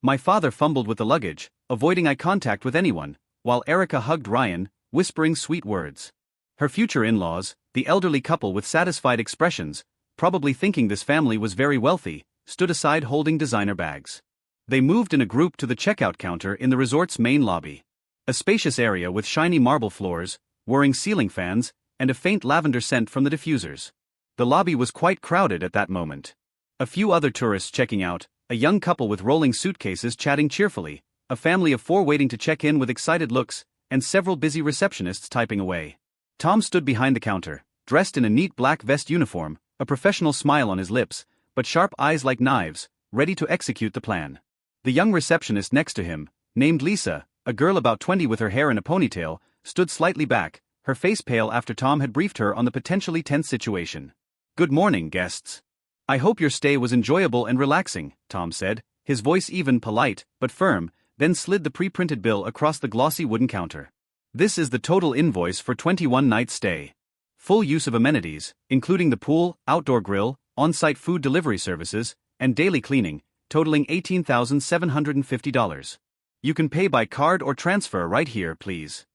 My father fumbled with the luggage, avoiding eye contact with anyone, while Erica hugged Ryan, whispering sweet words. Her future in-laws, the elderly couple with satisfied expressions, probably thinking this family was very wealthy, stood aside holding designer bags. They moved in a group to the checkout counter in the resort's main lobby. A spacious area with shiny marble floors, whirring ceiling fans, and a faint lavender scent from the diffusers. The lobby was quite crowded at that moment. A few other tourists checking out, a young couple with rolling suitcases chatting cheerfully, a family of 4 waiting to check in with excited looks, and several busy receptionists typing away. Tom stood behind the counter, dressed in a neat black vest uniform, a professional smile on his lips, but sharp eyes like knives, ready to execute the plan. The young receptionist next to him, named Lisa, a girl about 20 with her hair in a ponytail, stood slightly back, her face pale after Tom had briefed her on the potentially tense situation. "Good morning, guests. I hope your stay was enjoyable and relaxing," Tom said, his voice even, polite, but firm, then slid the pre-printed bill across the glossy wooden counter. "This is the total invoice for 21 nights stay. Full use of amenities, including the pool, outdoor grill, on-site food delivery services, and daily cleaning, totaling $18,750. You can pay by card or transfer right here, please."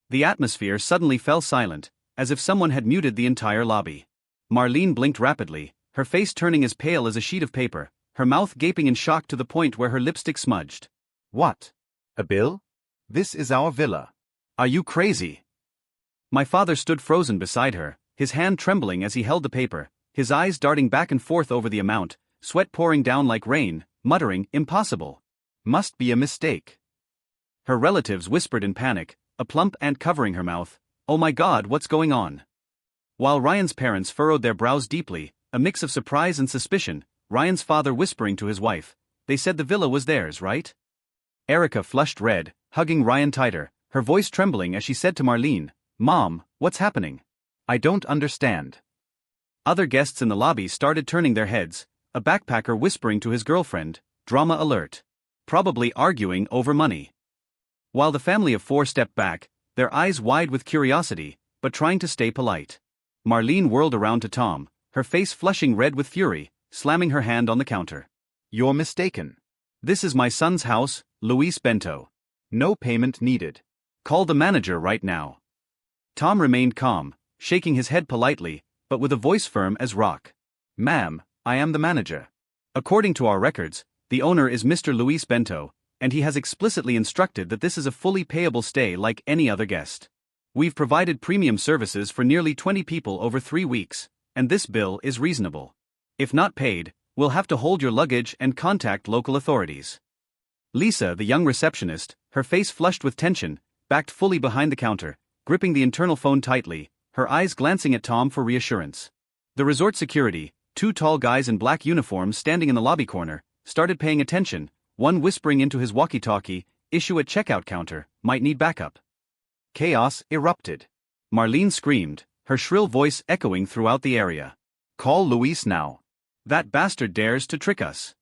The atmosphere suddenly fell silent, as if someone had muted the entire lobby. Marlene blinked rapidly, her face turning as pale as a sheet of paper, her mouth gaping in shock to the point where her lipstick smudged. "What? A bill? This is our villa." "Are you crazy?" My father stood frozen beside her, his hand trembling as he held the paper, his eyes darting back and forth over the amount, sweat pouring down like rain, muttering, "Impossible. Must be a mistake." Her relatives whispered in panic, a plump aunt covering her mouth, "Oh my God, what's going on?" While Ryan's parents furrowed their brows deeply, a mix of surprise and suspicion, Ryan's father whispering to his wife, "They said the villa was theirs, right?" Erica flushed red, hugging Ryan tighter, her voice trembling as she said to Marlene, "Mom, what's happening?" "I don't understand." Other guests in the lobby started turning their heads, a backpacker whispering to his girlfriend, "Drama alert." Probably arguing over money. While the family of 4 stepped back, their eyes wide with curiosity, but trying to stay polite. Marlene whirled around to Tom, her face flushing red with fury, slamming her hand on the counter. "You're mistaken. This is my son's house, Luis Bento. No payment needed. Call the manager right now." Tom remained calm, shaking his head politely, but with a voice firm as rock. "Ma'am, I am the manager. According to our records, the owner is Mr. Luis Bento, and he has explicitly instructed that this is a fully payable stay like any other guest. We've provided premium services for nearly 20 people over 3 weeks, and this bill is reasonable. If not paid, we'll have to hold your luggage and contact local authorities." Lisa, the young receptionist, her face flushed with tension, backed fully behind the counter, gripping the internal phone tightly, her eyes glancing at Tom for reassurance. The resort security, two tall guys in black uniforms standing in the lobby corner, started paying attention, one whispering into his walkie-talkie, "Issue at checkout counter, might need backup." Chaos erupted. Marlene screamed, her shrill voice echoing throughout the area. "Call Luis now. That bastard dares to trick us."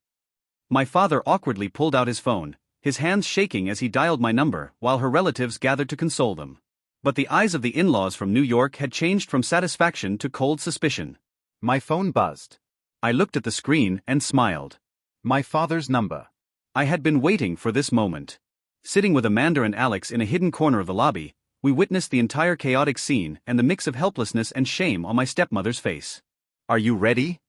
My father awkwardly pulled out his phone, his hands shaking as he dialed my number while her relatives gathered to console them. But the eyes of the in-laws from New York had changed from satisfaction to cold suspicion. My phone buzzed. I looked at the screen and smiled. My father's number. I had been waiting for this moment. Sitting with Amanda and Alex in a hidden corner of the lobby, we witnessed the entire chaotic scene and the mix of helplessness and shame on my stepmother's face. "Are you ready?"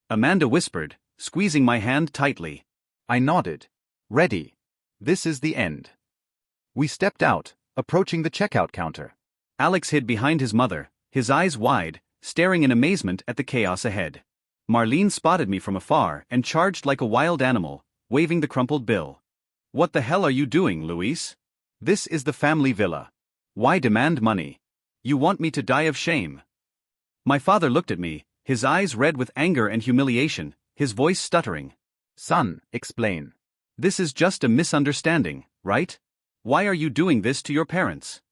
Amanda whispered, squeezing my hand tightly. I nodded. "Ready. This is the end." We stepped out, approaching the checkout counter. Alex hid behind his mother, his eyes wide, staring in amazement at the chaos ahead. Marlene spotted me from afar and charged like a wild animal, waving the crumpled bill. "What the hell are you doing, Luis? This is the family villa. Why demand money? You want me to die of shame?" My father looked at me, his eyes red with anger and humiliation, his voice stuttering. "Son, explain." "This is just a misunderstanding, right? Why are you doing this to your parents?"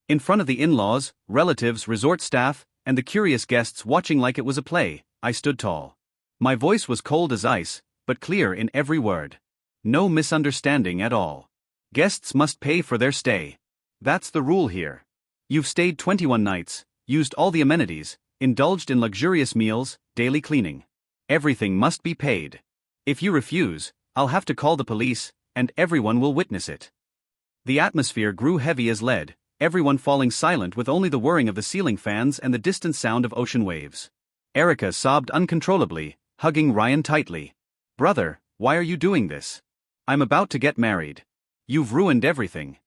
In front of the in-laws, relatives, resort staff, and the curious guests watching like it was a play, I stood tall. My voice was cold as ice, but clear in every word. No misunderstanding at all. Guests must pay for their stay. That's the rule here. You've stayed 21 nights, used all the amenities, indulged in luxurious meals, daily cleaning. Everything must be paid. If you refuse, I'll have to call the police, and everyone will witness it. The atmosphere grew heavy as lead, everyone falling silent with only the whirring of the ceiling fans and the distant sound of ocean waves. Erica sobbed uncontrollably, hugging Ryan tightly. "Brother, why are you doing this? I'm about to get married. You've ruined everything."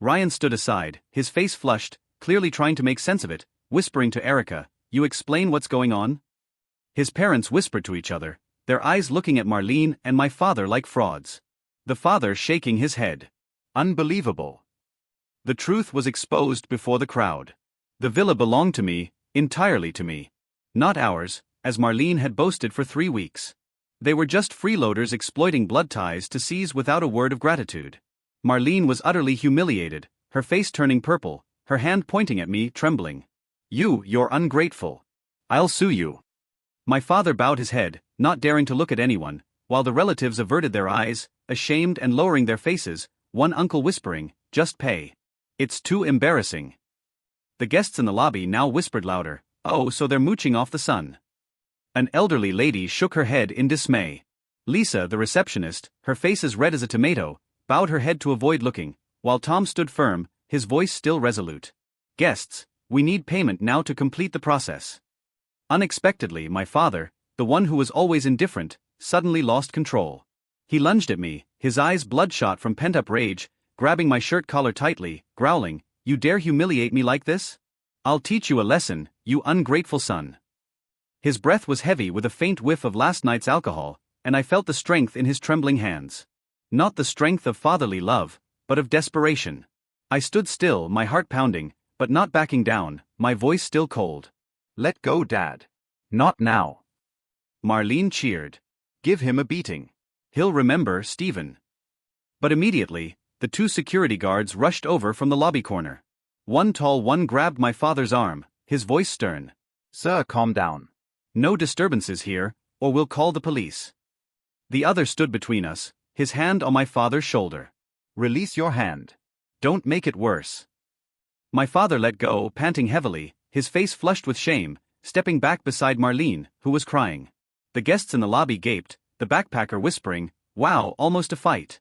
Ryan stood aside, his face flushed, clearly trying to make sense of it, whispering to Erica, "You explain what's going on?" His parents whispered to each other, their eyes looking at Marlene and my father like frauds. The father shaking his head. Unbelievable. The truth was exposed before the crowd. The villa belonged to me, entirely to me. Not ours, as Marlene had boasted for 3 weeks. They were just freeloaders exploiting blood ties to seize without a word of gratitude. Marlene was utterly humiliated, her face turning purple, her hand pointing at me, trembling. You're ungrateful. I'll sue you." My father bowed his head, not daring to look at anyone, while the relatives averted their eyes, ashamed and lowering their faces, one uncle whispering, "Just pay. It's too embarrassing." The guests in the lobby now whispered louder, "Oh, so they're mooching off the son." An elderly lady shook her head in dismay. Lisa, the receptionist, her face as red as a tomato, bowed her head to avoid looking, while Tom stood firm, his voice still resolute. "Guests, we need payment now to complete the process." Unexpectedly, my father, the one who was always indifferent, suddenly lost control. He lunged at me, his eyes bloodshot from pent-up rage, grabbing my shirt collar tightly, growling, "You dare humiliate me like this? I'll teach you a lesson, you ungrateful son." His breath was heavy with a faint whiff of last night's alcohol, and I felt the strength in his trembling hands. Not the strength of fatherly love, but of desperation. I stood still, my heart pounding, but not backing down, my voice still cold. "Let go, Dad. Not now." Marlene cheered. "Give him a beating. He'll remember, Stephen." But immediately, the 2 security guards rushed over from the lobby corner. One tall one grabbed my father's arm, his voice stern. "Sir, calm down. No disturbances here, or we'll call the police." The other stood between us, his hand on my father's shoulder. Release your hand. Don't make it worse." My father let go, panting heavily, his face flushed with shame, stepping back beside Marlene, who was crying. The guests in the lobby gaped, the backpacker whispering, "Wow, almost a fight."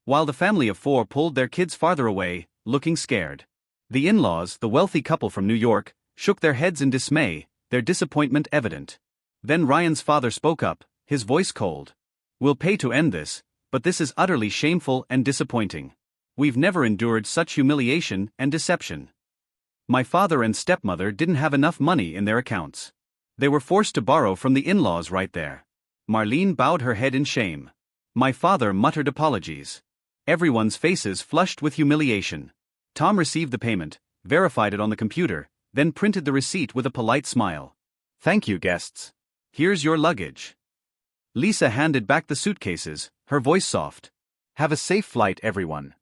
While the family of 4 pulled their kids farther away, looking scared. The in-laws, the wealthy couple from New York, shook their heads in dismay, their disappointment evident. Then Ryan's father spoke up, his voice cold. "We'll pay to end this, but this is utterly shameful and disappointing. We've never endured such humiliation and deception." My father and stepmother didn't have enough money in their accounts. They were forced to borrow from the in-laws right there. Marlene bowed her head in shame. My father muttered apologies. Everyone's faces flushed with humiliation. Tom received the payment, verified it on the computer, then printed the receipt with a polite smile. Thank you, guests. Here's your luggage. Lisa handed back the suitcases, her voice soft. Have a safe flight, everyone.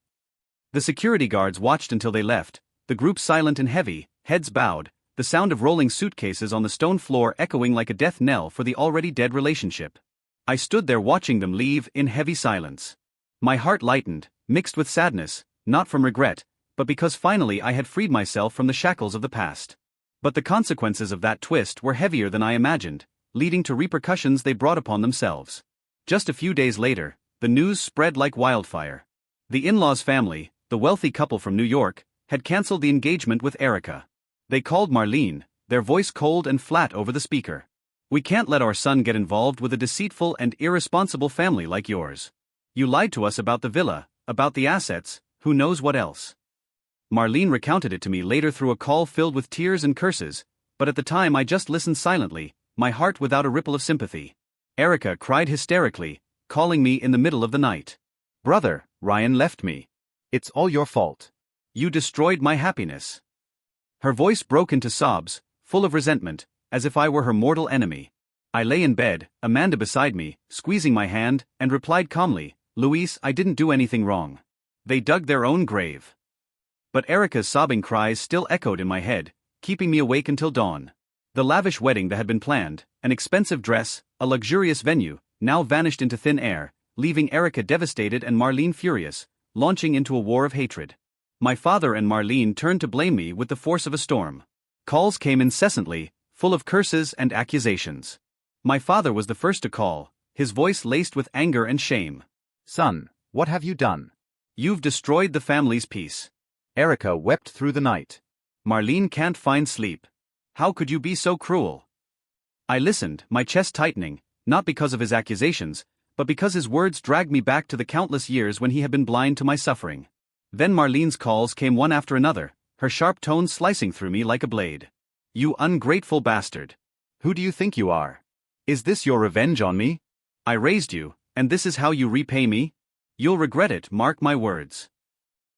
The security guards watched until they left, the group silent and heavy, heads bowed, the sound of rolling suitcases on the stone floor echoing like a death knell for the already dead relationship. I stood there watching them leave in heavy silence. My heart lightened, mixed with sadness, not from regret, but because finally I had freed myself from the shackles of the past. But the consequences of that twist were heavier than I imagined, leading to repercussions they brought upon themselves. Just a few days later, the news spread like wildfire. The in-laws' family, the wealthy couple from New York, had cancelled the engagement with Erica. They called Marlene, their voice cold and flat over the speaker. We can't let our son get involved with a deceitful and irresponsible family like yours. You lied to us about the villa, about the assets, who knows what else. Marlene recounted it to me later through a call filled with tears and curses, but at the time I just listened silently, my heart without a ripple of sympathy. Erica cried hysterically, calling me in the middle of the night. Brother, Ryan left me. It's all your fault. You destroyed my happiness. Her voice broke into sobs, full of resentment, as if I were her mortal enemy. I lay in bed, Amanda beside me, squeezing my hand, and replied calmly, Luis, I didn't do anything wrong. They dug their own grave. But Erica's sobbing cries still echoed in my head, keeping me awake until dawn. The lavish wedding that had been planned, an expensive dress, a luxurious venue, now vanished into thin air, leaving Erica devastated and Marlene furious, launching into a war of hatred. My father and Marlene turned to blame me with the force of a storm. Calls came incessantly, full of curses and accusations. My father was the first to call, his voice laced with anger and shame. Son, what have you done? You've destroyed the family's peace. Erica wept through the night. Marlene can't find sleep. How could you be so cruel? I listened, my chest tightening, not because of his accusations, but because his words dragged me back to the countless years when he had been blind to my suffering. Then Marlene's calls came one after another, her sharp tones slicing through me like a blade. You ungrateful bastard. Who do you think you are? Is this your revenge on me? I raised you, and this is how you repay me? You'll regret it, mark my words.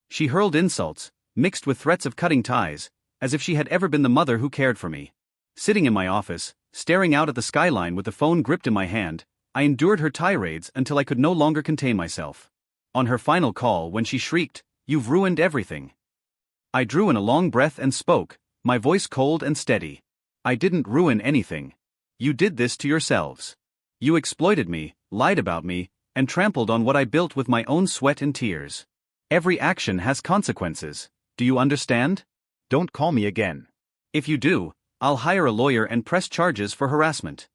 She hurled insults, mixed with threats of cutting ties, as if she had ever been the mother who cared for me. Sitting in my office, staring out at the skyline with the phone gripped in my hand, I endured her tirades until I could no longer contain myself. On her final call, when she shrieked, "You've ruined everything," I drew in a long breath and spoke, my voice cold and steady. I didn't ruin anything. You did this to yourselves. You exploited me, lied about me, and trampled on what I built with my own sweat and tears. Every action has consequences. Do you understand? Don't call me again. If you do, I'll hire a lawyer and press charges for harassment.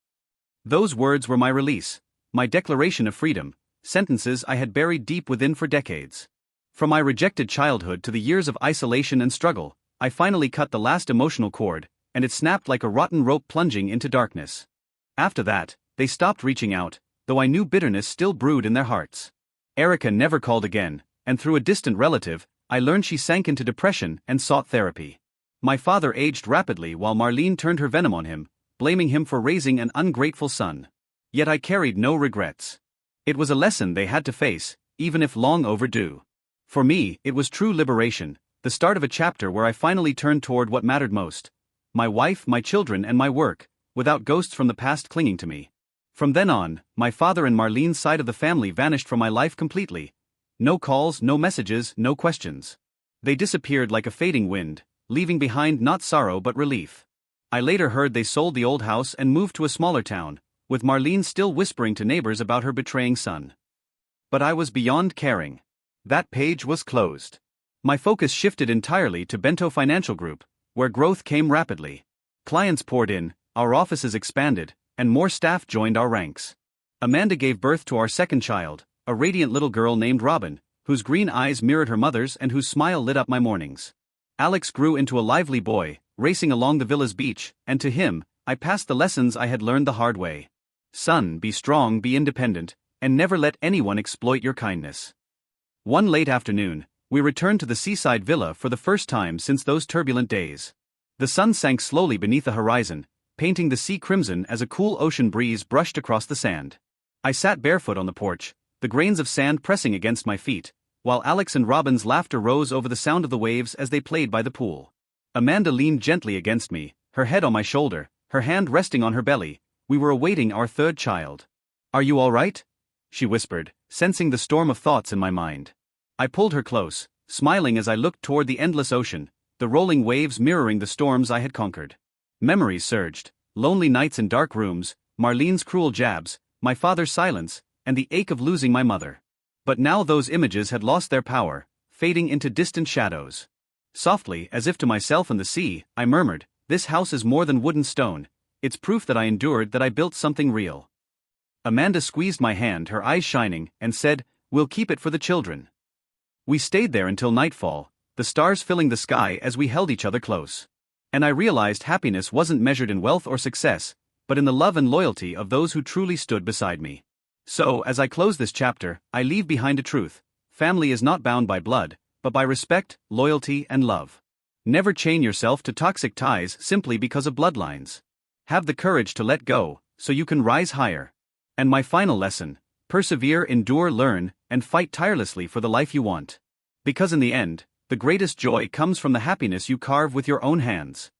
Those words were my release, my declaration of freedom, sentences I had buried deep within for decades. From my rejected childhood to the years of isolation and struggle, I finally cut the last emotional cord, and it snapped like a rotten rope plunging into darkness. After that, they stopped reaching out, though I knew bitterness still brewed in their hearts. Erica never called again, and through a distant relative, I learned she sank into depression and sought therapy. My father aged rapidly while Marlene turned her venom on him, blaming him for raising an ungrateful son. Yet I carried no regrets. It was a lesson they had to face, even if long overdue. For me, it was true liberation, the start of a chapter where I finally turned toward what mattered most: my wife, my children, and my work, without ghosts from the past clinging to me. From then on, my father and Marlene's side of the family vanished from my life completely. No calls, no messages, no questions. They disappeared like a fading wind, leaving behind not sorrow but relief. I later heard they sold the old house and moved to a smaller town, with Marlene still whispering to neighbors about her betraying son. But I was beyond caring. That page was closed. My focus shifted entirely to Bento Financial Group, where growth came rapidly. Clients poured in, our offices expanded, and more staff joined our ranks. Amanda gave birth to our second child, a radiant little girl named Robin, whose green eyes mirrored her mother's and whose smile lit up my mornings. Alex grew into a lively boy, racing along the villa's beach, and to him, I passed the lessons I had learned the hard way. Son, be strong, be independent, and never let anyone exploit your kindness. One late afternoon, we returned to the seaside villa for the first time since those turbulent days. The sun sank slowly beneath the horizon, painting the sea crimson as a cool ocean breeze brushed across the sand. I sat barefoot on the porch, the grains of sand pressing against my feet, while Alex and Robin's laughter rose over the sound of the waves as they played by the pool. Amanda leaned gently against me, her head on my shoulder, her hand resting on her belly. We were awaiting our third child. "Are you all right?" she whispered, sensing the storm of thoughts in my mind. I pulled her close, smiling as I looked toward the endless ocean, the rolling waves mirroring the storms I had conquered. Memories surged, lonely nights in dark rooms, Marlene's cruel jabs, my father's silence, and the ache of losing my mother. But now those images had lost their power, fading into distant shadows. Softly, as if to myself and the sea, I murmured, "This house is more than wood and stone. It's proof that I endured, that I built something real." Amanda squeezed my hand, her eyes shining, and said, "We'll keep it for the children." We stayed there until nightfall, the stars filling the sky as we held each other close. And I realized happiness wasn't measured in wealth or success, but in the love and loyalty of those who truly stood beside me. So, as I close this chapter, I leave behind a truth: family is not bound by blood, but by respect, loyalty, and love. Never chain yourself to toxic ties simply because of bloodlines. Have the courage to let go, so you can rise higher. And my final lesson: persevere, endure, learn, and fight tirelessly for the life you want. Because in the end, the greatest joy comes from the happiness you carve with your own hands.